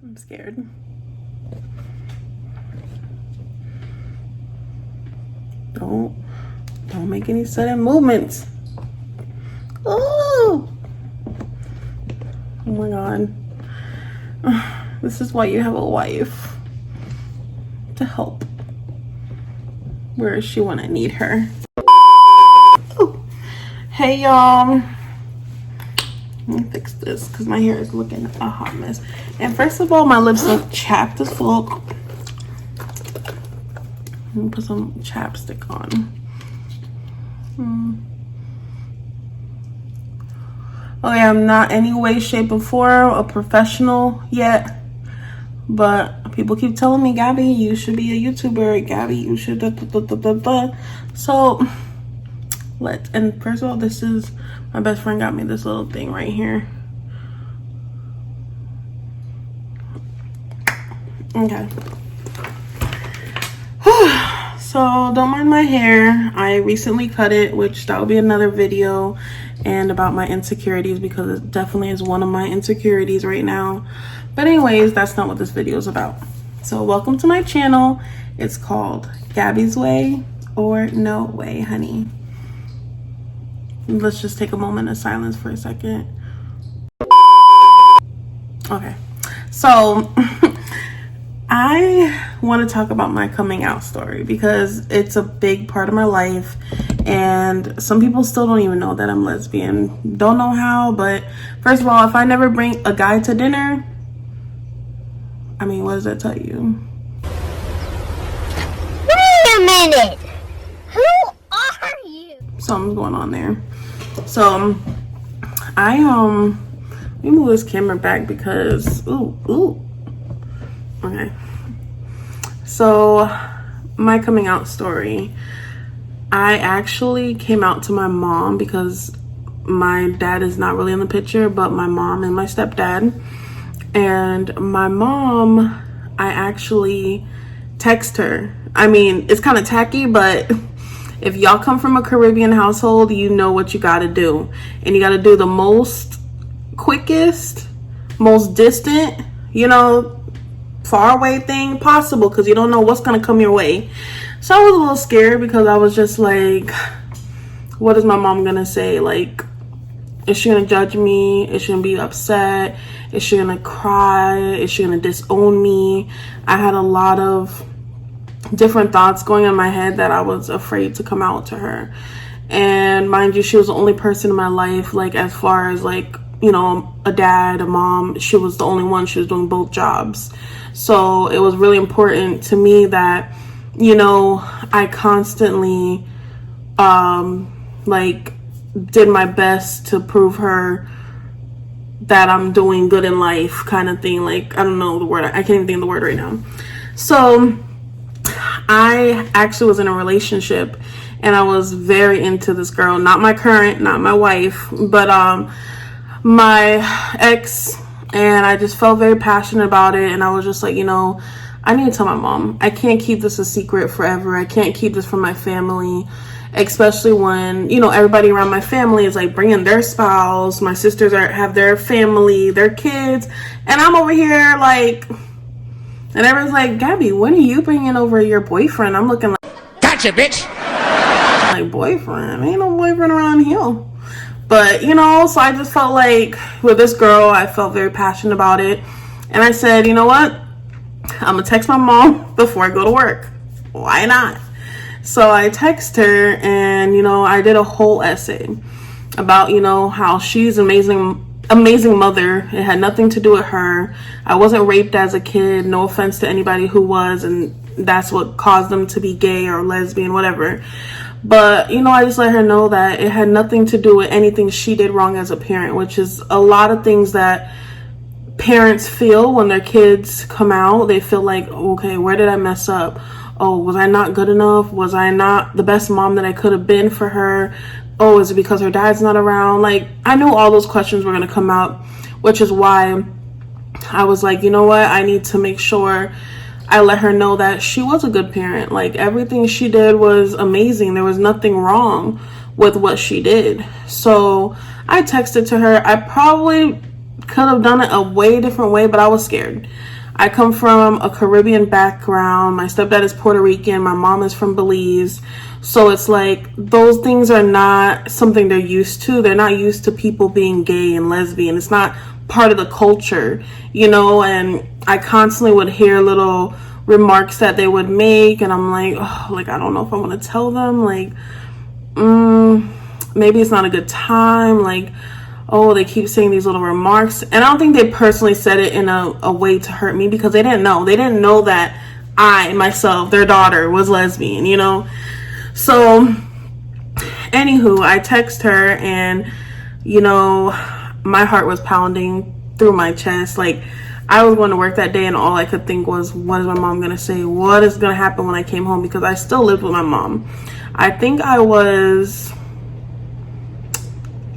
I'm scared. Don't make any sudden movements. Oh my god. This is why you have a wife, to help. Where is she when I need her? Ooh. Hey y'all. Let me fix this because my hair is looking a hot mess. And first of all, my lips look chapped as fuck. Let me put some chapstick on. Okay, I'm not any way, shape, or form a professional yet. But people keep telling me, Gabby, you should be a YouTuber. Gabby, you should So, and first of all, this is, my best friend got me this little thing right here. Okay. So, don't mind my hair. I recently cut it, which that will be another video, and about my insecurities, because it definitely is one of my insecurities right now. But anyways, that's not what this video is about. So welcome to my channel. It's called Gabby's Way or No Way, honey. Let's just take a moment of silence for a second. Okay, so I want to talk about my coming out story because it's a big part of my life, and some people still don't even know that I'm lesbian. Don't know how, but first of all, if I never bring a guy to dinner, I mean, what does that tell you? Wait a minute! Who are you? Something's going on there. So, let me move this camera back because, okay. So, my coming out story. I actually came out to my mom because my dad is not really in the picture, but my mom and my stepdad. And my mom, I actually text her. I mean, it's kind of tacky, but if y'all come from a Caribbean household, you know what you got to do. And you got to do the most quickest, most distant, far away thing possible, because you don't know what's going to come your way. So I was a little scared because I was just like, what is my mom going to say? Like, is she going to judge me? Is she going to be upset? Is she going to cry? Is she going to disown me? I had a lot of different thoughts going in my head that I was afraid to come out to her. And mind you, she was the only person in my life, like, as far as, like, a dad, a mom. She was the only one. She was doing both jobs. So it was really important to me that, I constantly, did my best to prove her that I'm doing good in life, kind of thing. Like, I don't know the word. I can't even think of the word right now. So I actually was in a relationship, and I was very into this girl. Not my current, not my wife, but my ex. And I just felt very passionate about it. And I was just like, I need to tell my mom. I can't keep this a secret forever. I can't keep this from my family. Especially when, everybody around my family is like bringing their spouse. My sisters have their family, their kids. And I'm over here like, and everyone's like, Gabby, when are you bringing over your boyfriend? I'm looking like, gotcha, bitch. Like, boyfriend? Ain't no boyfriend around here. But, so I just felt like with this girl, I felt very passionate about it. And I said, you know what? I'm going to text my mom before I go to work. Why not? So I text her, and, I did a whole essay about, how she's amazing mother. It had nothing to do with her. I wasn't raped as a kid. No offense to anybody who was, and that's what caused them to be gay or lesbian, whatever. But, I just let her know that it had nothing to do with anything she did wrong as a parent, which is a lot of things that parents feel when their kids come out. They feel like, okay, where did I mess up? Oh, was I not good enough? Was I not the best mom that I could have been for her? Oh, is it because her dad's not around? Like, I knew all those questions were going to come out, which is why I was like, you know what? I need to make sure I let her know that she was a good parent. Like, everything she did was amazing. There was nothing wrong with what she did. So I texted to her. I probably could have done it a way different way, but I was scared. I come from a Caribbean background. My stepdad is Puerto Rican. My mom is from Belize. So it's like those things are not something they're used to. They're not used to people being gay and lesbian. It's not part of the culture, you know, and I constantly would hear little remarks that they would make, and I'm like, oh, like, I don't know if I want to tell them, like, maybe it's not a good time, like, oh, they keep saying these little remarks. And I don't think they personally said it in a way to hurt me, because they didn't know that I myself, their daughter, was lesbian, you know. So anywho, I text her, and you know, my heart was pounding through my chest. Like, I was going to work that day, and all I could think was, what is my mom gonna say? What is gonna happen when I came home? Because I still lived with my mom. I think I was,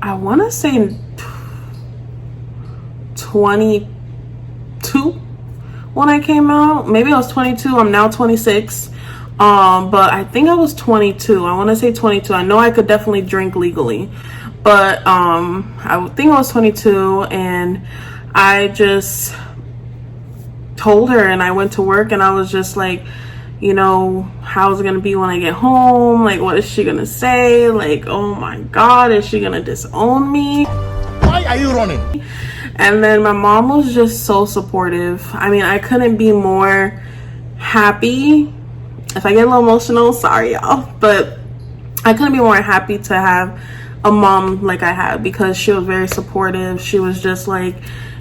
I want to say 22 when I came out. Maybe I was 22. I'm now 26. But I think I was 22. I want to say 22. I know I could definitely drink legally, but I think I was 22, and I just told her, and I went to work, and I was just like, you know, how's it gonna be when I get home? Like, what is she gonna say? Like, oh my God, is she gonna disown me? Why are you running? And then my mom was just so supportive. I mean, I couldn't be more happy. If I get a little emotional, sorry y'all, but I couldn't be more happy to have a mom like I had, because she was very supportive. She was just like,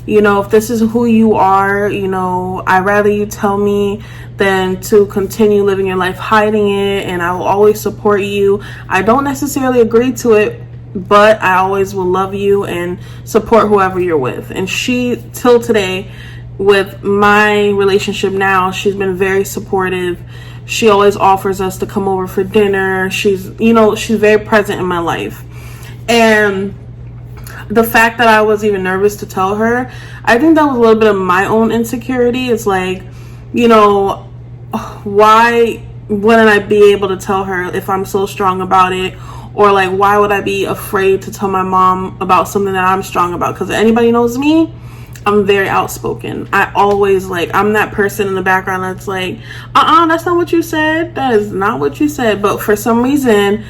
you know, if this is who you are, you know, I'd rather you tell me than to continue living your life hiding it, and I will always support you. I don't necessarily agree to it, but I always will love you and support whoever you're with. And she, till today, with my relationship now, she's been very supportive. She always offers us to come over for dinner. She's, you know, she's very present in my life. And the fact that I was even nervous to tell her, I think that was a little bit of my own insecurity. It's like, you know, why wouldn't I be able to tell her if I'm so strong about it? Or like, why would I be afraid to tell my mom about something that I'm strong about? Because anybody knows me, I'm very outspoken. I always, like, I'm that person in the background that's like, that's not what you said. That is not what you said. But for some reason,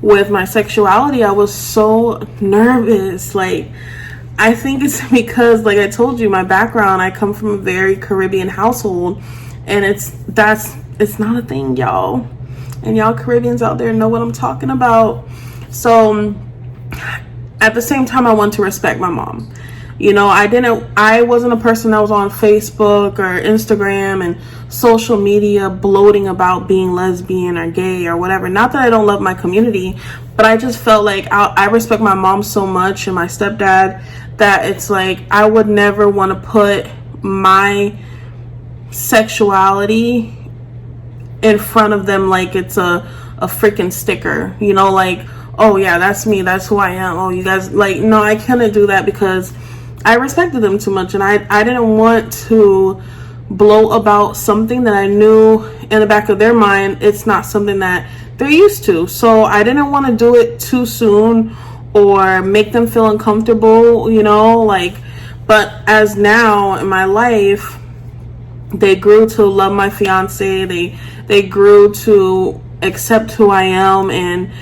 with my sexuality, I was so nervous. Like, I think it's because, like I told you, my background, I come from a very Caribbean household, and it's not a thing, y'all. And y'all Caribbeans out there know what I'm talking about. So at the same time, I want to respect my mom. You know, I wasn't a person that was on Facebook or Instagram and social media bloating about being lesbian or gay or whatever. Not that I don't love my community, but I just felt like I respect my mom so much, and my stepdad, that it's like I would never want to put my sexuality in front of them like it's a freaking sticker, you know, like, oh yeah, that's me, that's who I am, oh you guys, like, no, I couldn't do that, because I respected them too much, and I didn't want to blow about something that I knew in the back of their mind it's not something that they're used to. So I didn't want to do it too soon or make them feel uncomfortable, you know, like. But as now in my life, they grew to love my fiance, they grew to accept who I am, and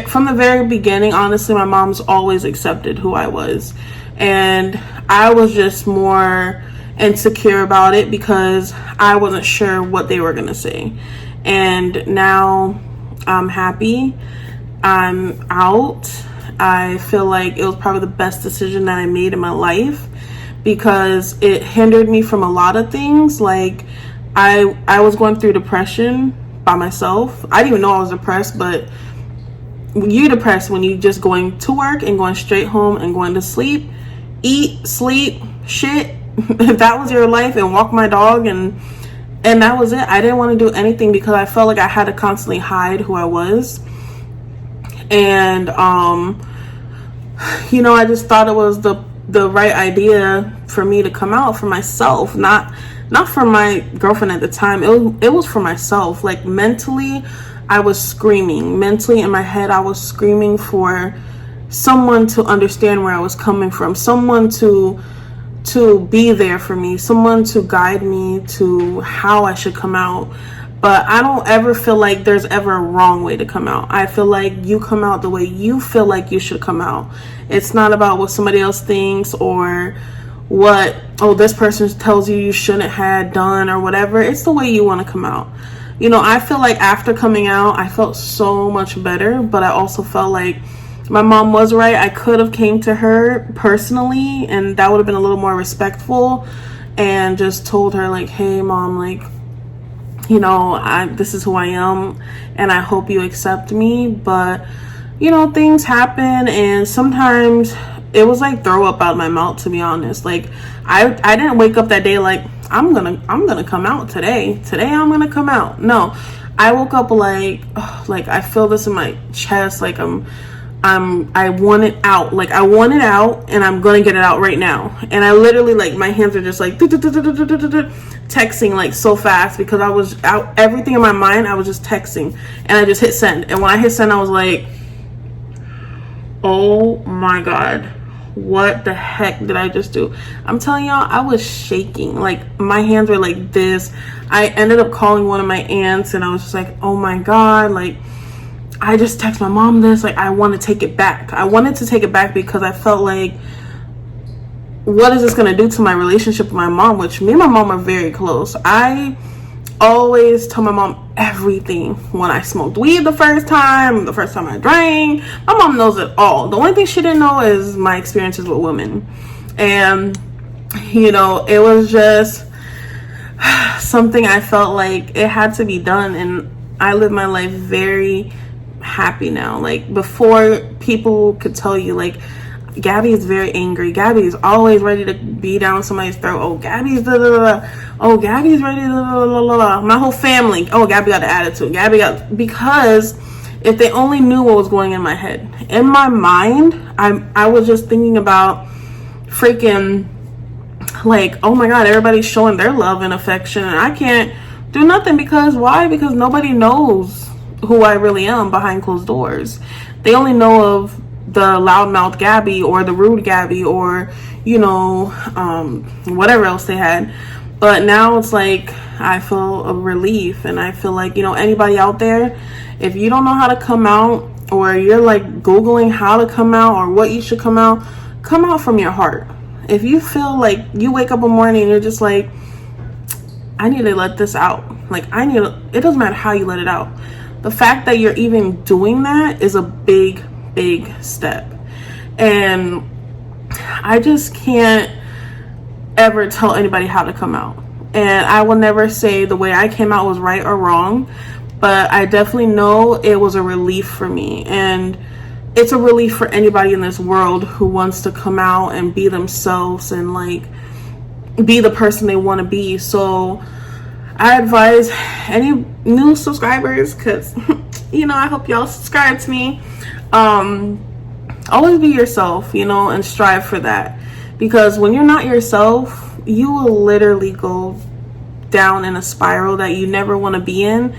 from the very beginning, honestly, my mom's always accepted who I was. And I was just more insecure about it because I wasn't sure what they were gonna say. And now I'm happy. I'm out. I feel like it was probably the best decision that I made in my life, because it hindered me from a lot of things. Like I was going through depression by myself. I didn't even know I was depressed, but you're depressed when you just going to work and going straight home and going to sleep, eat, sleep, shit. If that was your life, and walk my dog, and that was it. I didn't want to do anything because I felt like I had to constantly hide who I was. And you know, I just thought it was the right idea for me to come out for myself, not for my girlfriend at the time. It was for myself. Like, mentally, I was screaming. Mentally, in my head, I was screaming for someone to understand where I was coming from, someone to to be there for me, someone to guide me to how I should come out. But I don't ever feel like there's ever a wrong way to come out. I feel like you come out the way you feel like you should come out. It's not about what somebody else thinks or what, oh, this person tells you you shouldn't have done or whatever. It's the way you want to come out. You know, I feel like after coming out, I felt so much better, but I also felt like my mom was right. I could have came to her personally, and that would have been a little more respectful, and just told her like, hey mom, like, you know, this is who I am and I hope you accept me. But you know, things happen, and sometimes it was like throw up out of my mouth, to be honest. Like I didn't wake up that day like I'm gonna come out today I'm gonna come out. No, I woke up like, oh, like I feel this in my chest, like I want it out, like I want it out, and I'm gonna get it out right now. And I literally, like, my hands are just like texting like so fast, because I was out, everything in my mind, I was just texting, and I just hit send. And when I hit send, I was like, oh my god, what the heck did I just do? I'm telling y'all, I was shaking, like my hands were like this. I ended up calling one of my aunts, and I was just like, oh my god, like I just text my mom this, like I want to take it back. I wanted to take it back because I felt like, what is this going to do to my relationship with my mom, which me and my mom are very close. I always tell my mom everything. When I smoked weed the first time I drank, my mom knows it all. The only thing she didn't know is my experiences with women. And you know, it was just something I felt like it had to be done, and I live my life very happy now. Like before, people could tell you like, Gabby is very angry, Gabby is always ready to be down somebody's throat, oh Gabby's da da da, oh Gabby's ready to da da da da. My whole family, oh Gabby got the attitude, Gabby got, because if they only knew what was going in my head. In my mind, I was just thinking about freaking like, oh my god, everybody's showing their love and affection, and I can't do nothing. Because why? Because nobody knows who I really am behind closed doors. They only know of the loudmouth Gabby or the rude Gabby, or you know, whatever else they had. But now it's like I feel a relief, and I feel like, you know, anybody out there, if you don't know how to come out, or you're like googling how to come out or what you should come out from your heart. If you feel like you wake up one morning and you're just like, I need to let this out, like it doesn't matter how you let it out. The fact that you're even doing that is a big step. And I just can't ever tell anybody how to come out. And I will never say the way I came out was right or wrong, but I definitely know it was a relief for me. And it's a relief for anybody in this world who wants to come out and be themselves and like be the person they want to be. So I advise any new subscribers, because you know, I hope y'all subscribe to me, always be yourself, you know, and strive for that. Because when you're not yourself, you will literally go down in a spiral that you never want to be in.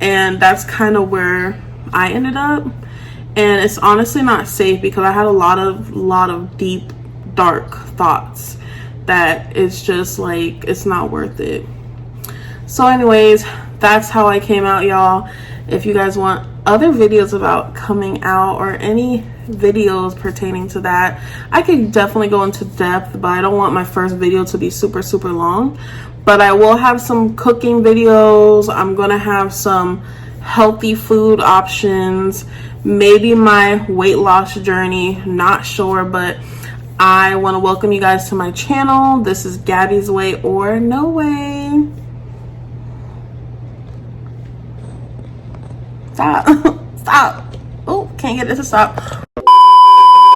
And that's kind of where I ended up. And it's honestly not safe, because I had a lot of deep, dark thoughts that it's just like, it's not worth it. So anyways, that's how I came out, y'all. If you guys want other videos about coming out or any videos pertaining to that, I could definitely go into depth, but I don't want my first video to be super long. But I will have some cooking videos. I'm gonna have some healthy food options, maybe my weight loss journey, not sure. But I want to welcome you guys to my channel. This is Gabby's Way or No Way. Stop. Stop. Oh, can't get it to stop.